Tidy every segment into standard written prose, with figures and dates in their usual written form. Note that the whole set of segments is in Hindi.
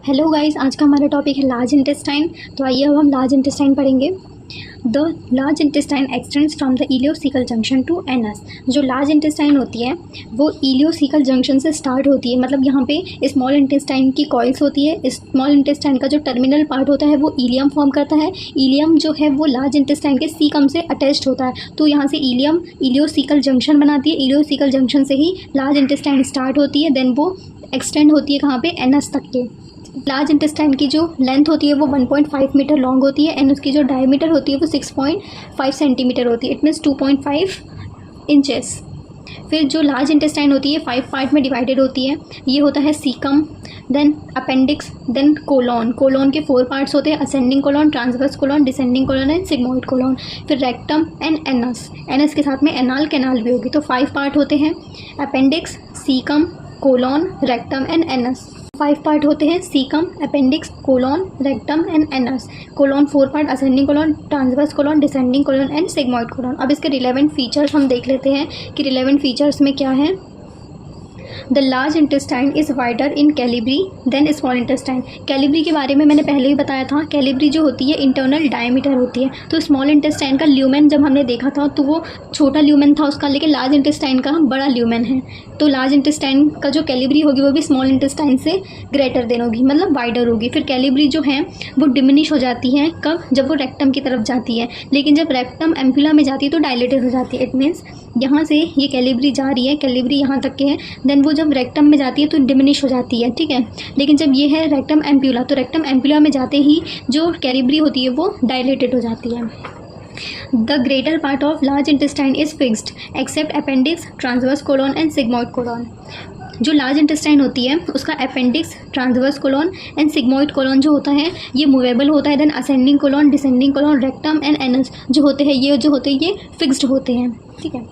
हेलो गाइस, आज का हमारा टॉपिक है लार्ज इंटेस्टाइन। तो आइए अब हम लार्ज इंटेस्टाइन पढ़ेंगे। The large intestine extends from the ileocaecal junction to anus. जो लार्ज इंटेस्टाइन होती है वो इलियोसिकल जंक्शन से स्टार्ट होती है। मतलब यहाँ पे स्मॉल इंटेस्टाइन की कॉइल्स होती है। स्मॉल इंटेस्टाइन का जो टर्मिनल पार्ट होता है वो इलियम फॉर्म करता है। इलियम जो है वो लार्ज इंटेस्टाइन के सीकम से अटैच्ड होता है। तो यहाँ से इलियम इलियोसिकल जंक्शन बनाती है। इलियोसिकल जंक्शन से ही लार्ज इंटेस्टाइन स्टार्ट होती है, देन वो एक्सटेंड होती है कहाँ पे, एनस तक के। लार्ज इंटेस्टाइन की जो लेंथ होती है वो 1.5 मीटर लॉन्ग होती है एंड उसकी जो डायमीटर होती है वो 6.5 सेंटीमीटर होती है। It means 2.5 inches. फिर जो लार्ज इंटेस्टाइन होती है 5 पार्ट में डिवाइडेड होती है। ये होता है caecum, then appendix, then colon. Colon के 4 पार्ट्स होते हैं, ascending colon, transverse colon, descending colon and sigmoid colon. फिर रेक्टम एंड एनस। एनस के साथ में एनाल कैनाल भी होगी। तो 5 पार्ट होते हैं, appendix, caecum, colon, rectum and anus. 5 part होते हैं, caecum, appendix, colon, rectum and anus. Colon 4 part, ascending colon, transverse colon, descending colon and sigmoid colon. अब इसके रिलेवेंट फीचर्स हम देख लेते हैं कि रिलेवेंट फीचर्स में क्या है। The large intestine is wider in calibre than small intestine. Calibre के बारे में मैंने पहले ही बताया था। कैलिबरी जो होती है इंटरनल डायमीटर होती है। तो स्मॉल इंटेस्टाइन का ल्यूमेन जब हमने देखा था तो वो छोटा ल्यूमेन था उसका, लेकिन लार्ज इंटेस्टाइन का बड़ा ल्यूमेन है। तो लार्ज इंटेस्टाइन का जो कैलिबरी होगी वो भी स्मॉल इंटेस्टाइन से ग्रेटर देन होगी, मतलब वाइडर होगी। फिर कैलिबरी जो है वो डिमिनिश हो जाती है कब, जब वो रेक्टम की तरफ जाती है। लेकिन जब रेक्टम एम्पुला में जाती है तो डायलेटेड हो जाती है। इट मीन्स यहाँ से ये कैलिबरी जा रही है, कैलिबरी यहाँ तक के है, देन वो जब रेक्टम में जाती है तो डिमिनिश हो जाती है, ठीक है। लेकिन जब ये है रेक्टम एम्पुला, तो रेक्टम एम्पुला में जाते ही जो कैलिबरी होती है वो डायलेटेड हो जाती है। The greater part of large intestine is fixed except appendix, transverse colon and sigmoid colon। जो लार्ज इंटेस्टाइन होती है उसका appendix, transverse colon and sigmoid colon जो होता है ये मूवेबल होता है। Then ascending colon, descending colon, rectum and anus जो होते हैं ये फिक्स्ड होते हैं, ठीक है।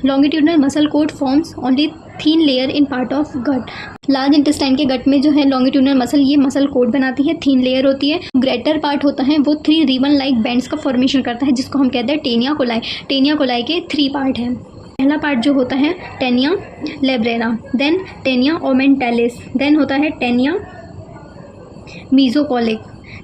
Longitudinal muscle coat forms only thin layer in part of gut. Large intestine के गट में जो है लॉन्गिट्यूडनल मसल, ये मसल कोट बनाती है, थिन लेयर होती है। ग्रेटर पार्ट होता है वो 3 रिबन लाइक बैंड्स का फॉर्मेशन करता है, जिसको हम कहते हैं टेनिया कोलाई। टेनिया कोलाई के 3 पार्ट हैं। पहला पार्ट जो होता है taenia libera, then taenia omentalis, then होता है taenia mesocolic.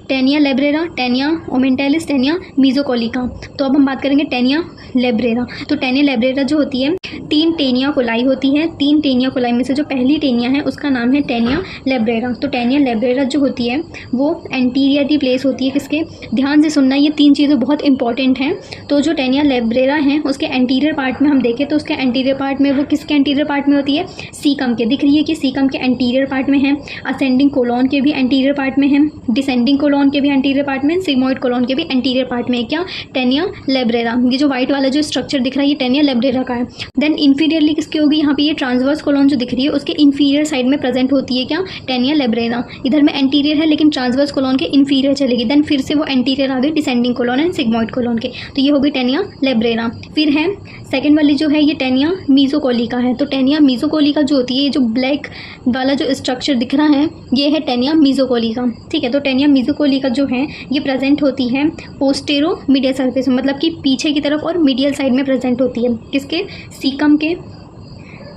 Taenia libera, taenia omentalis, taenia mesocolica. तो अब हम बात करेंगे टेनिया लेब्रेरा। तो टेनिया लेब्रेरा जो होती है 3 टेनिया कोलाई होती है। 3 टेनिया कोलाई में से जो पहली टेनिया है उसका नाम है टेनिया लेब्रेरा। तो टेनिया लेब्रेरा जो होती है वो एंटीरियरली प्लेस होती है। किसके, ध्यान से सुनना, ये 3 चीज़ें बहुत इंपॉर्टेंट हैं। तो जो टेनिया लेब्रेरा है उसके एंटीरियर पार्ट में हम देखें तो उसके एंटीरियर पार्ट में वो किसके एंटीरियर पार्ट में होती है, सीकम के। दिख रही है कि सीकम के एंटीरियर पार्ट में है। असेंडिंग कोलॉन के भी एंटीरियर पार्ट में है, डिसेंडिंग कोलॉन के भी एंटीरियर पार्ट में, सिग्मोइड कोलॉन के भी एंटीरियर पार्ट में है। क्या, टेनिया लेब्रेरा। ये जो व्हाइट वाला जो स्ट्रक्चर दिख रहा है ये टेनिया लेब्रेरा का है। देन इंफीरियरली किसकी होगी, यहाँ पे ये ट्रांसवर्स कोलॉन जो दिख रही है उसके इंफीरियर साइड में प्रेजेंट होती है। क्या, टेनिया लेब्रेरा। इधर में एंटीरियर है लेकिन ट्रांसवर्स कोलॉन के इंफीरियर चलेगी। देन फिर से वो एंटीरियर आ गई descending colon and sigmoid colon के। तो ये होगी टेनिया लेब्रेरा। फिर है सेकेंड वाली जो है ये टेनिया मीजोकोलिका है। तो टेनिया मीजोकोलिका जो होती है, ये जो ब्लैक वाला जो स्ट्रक्चर दिख रहा है ये है टेनिया मीजोकोलिका, ठीक है। तो टेनिया मीजोकोलिका जो है ये प्रेजेंट होती है पोस्टेरो मीडियल सरफेस में, मतलब कि पीछे की तरफ और मीडियल साइड में प्रेजेंट होती है। किसके, सीकम के,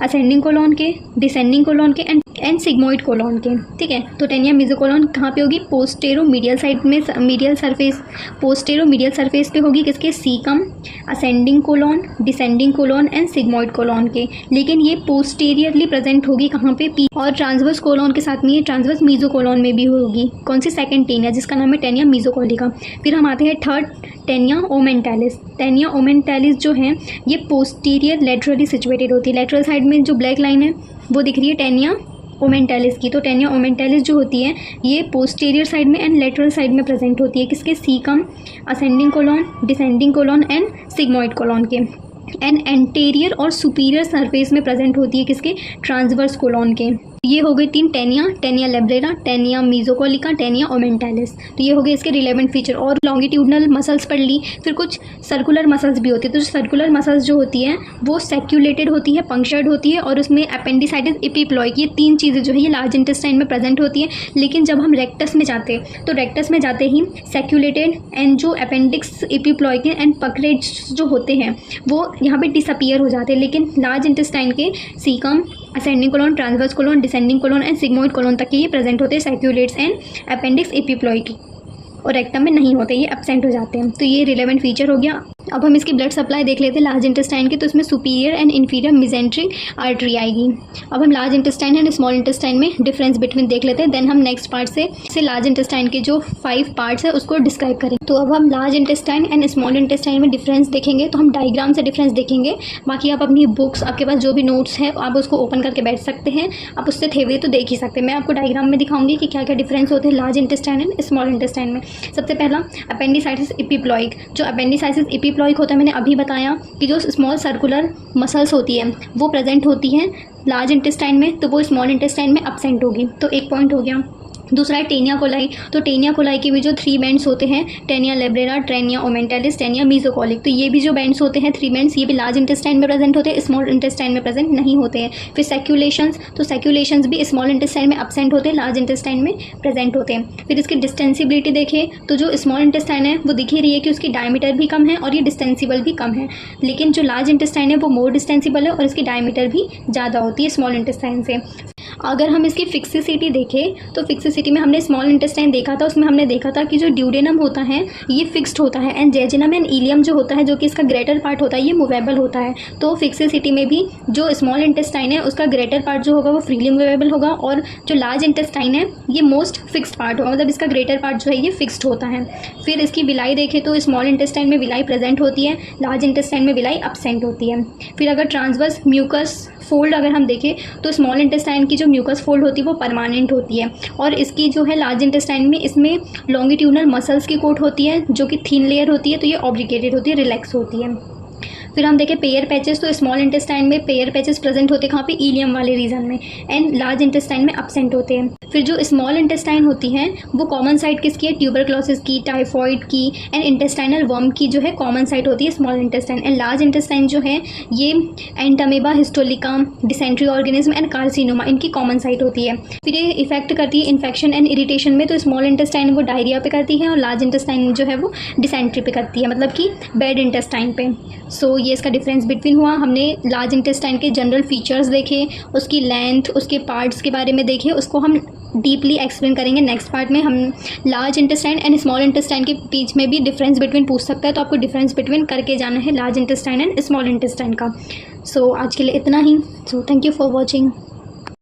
असेंडिंग कोलॉन के, डिसेंडिंग कोलॉन के एंड सिग्मोइड कोलॉन के, ठीक है। तो टेनिया मीजोकोलॉन कहाँ पे होगी, पोस्टेरो मीडियल साइड में, मीडियल सरफेस, पोस्टेरो मीडियल सरफेस पे होगी। किसके, caecum, ascending colon, descending colon and sigmoid colon के। लेकिन ये पोस्टीरियरली प्रेजेंट होगी कहाँ पे, और ट्रांसवर्स कोलॉन के साथ में ये ट्रांसवर्स मीजोकोलॉन में भी होगी। कौन सी, सेकंड टेनिया जिसका नाम है टेनिया मीजोकोलिका। फिर हम आते हैं थर्ड टेनिया ओमेंटालिस। टेनिया ओमेंटालिस जो है ये पोस्टीरियर लेटरली सिचुएटेड होती है। लेटरल साइड में जो ब्लैक लाइन है वो दिख रही है टेनिया ओमेंटालिस की। तो टेनिया ओमेंटालिस जो होती है ये पोस्टीरियर साइड में एंड लेटरल साइड में प्रेजेंट होती है। किसके, caecum, ascending colon, descending colon and sigmoid colon के। एंड एंटीरियर और सुपीरियर सरफेस में प्रेजेंट होती है किसके, ट्रांसवर्स कोलॉन के। ये हो गई 3 Taenia, Taenia libera, Taenia मीजोकोलिका, Taenia ओमेंटालिस। तो ये हो गए इसके रिलेवेंट फीचर। और लॉन्गिट्यूडनल मसल्स पढ़ ली। फिर कुछ सर्कुलर मसल्स भी होती है। तो जो सर्कुलर मसल्स जो होती हैं वो सेक्यूलेटेड होती है, पंक्चर्ड होती है, और उसमें एपेंडिसाइटिस, एपिप्लॉइक, ये 3 चीज़ें जो है ये लार्ज इंटेस्टाइन में प्रेजेंट होती है। लेकिन जब हम रेक्टस में जाते हैं तो रेक्टस में जाते ही सेक्यूलेटेड एंड जो अपेंडिक्स, एपिप्लॉइक एंड पक्रेट्स जो होते हैं वो यहाँ पे डिसअपियर हो जाते हैं। लेकिन लार्ज इंटेस्टाइन के caecum, ascending colon, transverse colon, descending colon and sigmoid colon तक के ये प्रेजेंट होते हैं सैक्यूलेट्स एंड अपेंडिक्स एपिप्लॉइड, और रेक्टम में नहीं होते, ये एब्सेंट हो जाते हैं। तो ये रिलेवेंट फीचर हो गया। अब हम इसकी ब्लड सप्लाई देख लेते हैं लार्ज इंटेस्टाइन की। तो इसमें superior and inferior mesenteric artery आएगी। अब हम large intestine and small intestine में डिफरेंस बिटवीन देख लेते हैं। देन हम नेक्स्ट पार्ट से लार्ज इंटेस्टाइन के जो 5 पार्ट्स है उसको डिस्क्राइब करेंगे। तो अब हम large intestine and small intestine में डिफरेंस देखेंगे। तो हम डायग्राम से डिफरेंस देखेंगे। बाकी आप अपनी बुक्स, आपके पास जो भी नोट्स है आप उसको ओपन करके बैठ सकते हैं। आप उससे थेवरी तो देख ही सकते हैं। मैं आपको डायग्राम में दिखाऊंगी कि क्या क्या डिफरेंस होते हैं large intestine and small intestine में। सबसे पहला अपेंडिसाइटिस एपिप्लॉइक। जो अपेंडिसाइटिस एपिप्लॉइक होता है, मैंने अभी बताया कि जो स्मॉल सर्कुलर मसल्स होती है वो प्रेजेंट होती हैं लार्ज इंटेस्टाइन में, तो वो स्मॉल इंटेस्टाइन में एब्सेंट होगी। तो एक पॉइंट हो गया। दूसरा है टेनिया कोलाई। तो टेनिया कोलाई के भी जो 3 बैंड्स होते हैं, Taenia libera, taenia omentalis, Taenia मीजोकोलिक, तो ये भी जो बैंड्स होते हैं 3 बैंड्स, ये भी लार्ज इंटेस्टाइन में प्रेजेंट होते हैं, स्मॉल इंटेस्टाइन में प्रेजेंट नहीं होते हैं। फिर सैक्यूलेशंस, तो सैक्यूलेशंस भी स्मॉल इंटेस्टाइन में एब्सेंट होते हैं, लार्ज इंटेस्टाइन में प्रेजेंट होते हैं। फिर इसकी डिस्टेंसिबिलिटी देखें तो जो स्मॉल इंटेस्टाइन है वो दिख ही रही है कि उसकी डायमीटर भी कम है और ये डिस्टेंसिबल भी कम है, लेकिन जो लार्ज इंटेस्टाइन है वो मोर डिस्टेंसिबल है और इसकी डायमीटर भी ज़्यादा होती है स्मॉल इंटेस्टाइन से। अगर हम इसकी फिक्सिसिटी देखें तो फिक्सिसिटी में हमने स्मॉल इंटेस्टाइन देखा था, उसमें हमने देखा था कि जो ड्यूडेनम होता है ये फिक्स्ड होता है, एंड जेजुनम एंड इलियम जो होता है, जो कि इसका ग्रेटर पार्ट होता है, ये मूवेबल होता है। तो फिक्सिसिटी में भी जो स्मॉल इंटेस्टाइन है उसका ग्रेटर पार्ट जो होगा वो फ्रीली मूवेबल होगा, और जो लार्ज इंटेस्टाइन है ये मोस्ट फिक्स्ड पार्ट होगा, मतलब इसका ग्रेटर पार्ट जो है ये फिक्स्ड होता है। फिर इसकी विलाई देखें तो स्मॉल इंटेस्टाइन में विलाई प्रेजेंट होती है, लार्ज इंटेस्टाइन में विलाई एब्सेंट होती है। फिर अगर ट्रांसवर्स म्यूकस फोल्ड अगर हम देखें तो स्मॉल इंटेस्टाइन की जो म्यूकस फोल्ड होती है वो परमानेंट होती है, और इसकी जो है लार्ज इंटेस्टाइन में इसमें लॉन्गिट्यूडनल मसल्स की कोट होती है जो कि थिन लेयर होती है, तो ये ऑब्लिगेटेड होती है, रिलैक्स होती है। फिर हम देखें पेयर पैचेस, तो स्मॉल इंटेस्टाइन में पेयर पैचेस प्रेजेंट होते हैं कहाँ पे, इलियम वाले रीजन में, एंड लार्ज इंटेस्टाइन में एब्सेंट होते हैं। फिर जो स्मॉल इंटेस्टाइन होती हैं वो कॉमन साइट किसकी है, ट्यूबरक्लोसिस की, टाइफॉइड की एंड इंटेस्टाइनल वर्म की जो है कॉमन साइट होती है small intestine. And large intestine जो है ये entamoeba, histolytica, dysentery organism and carcinoma, इनकी कॉमन साइट होती है। फिर ये इफेक्ट करती है इन्फेक्शन एंड इरिटेशन में, तो स्मॉल इंटेस्टाइन वो डायरिया पे करती है और लार्ज इंटेस्टाइन जो है वो डिसेंट्री पे करती है, मतलब कि बैड इंटेस्टाइन पे। सो ये इसका डिफरेंस बिटवीन हुआ। हमने लार्ज इंटेस्टाइन के जनरल फीचर्स देखे, उसकी लेंथ, उसके पार्ट्स के बारे में देखे, उसको हम डीपली एक्सप्लेन करेंगे नेक्स्ट पार्ट में। हम large intestine and small intestine के बीच में भी डिफरेंस बिटवीन पूछ सकता है, तो आपको डिफरेंस बिटवीन करके जाना है large intestine and small intestine का। सो आज के लिए इतना ही। So thank you for watching.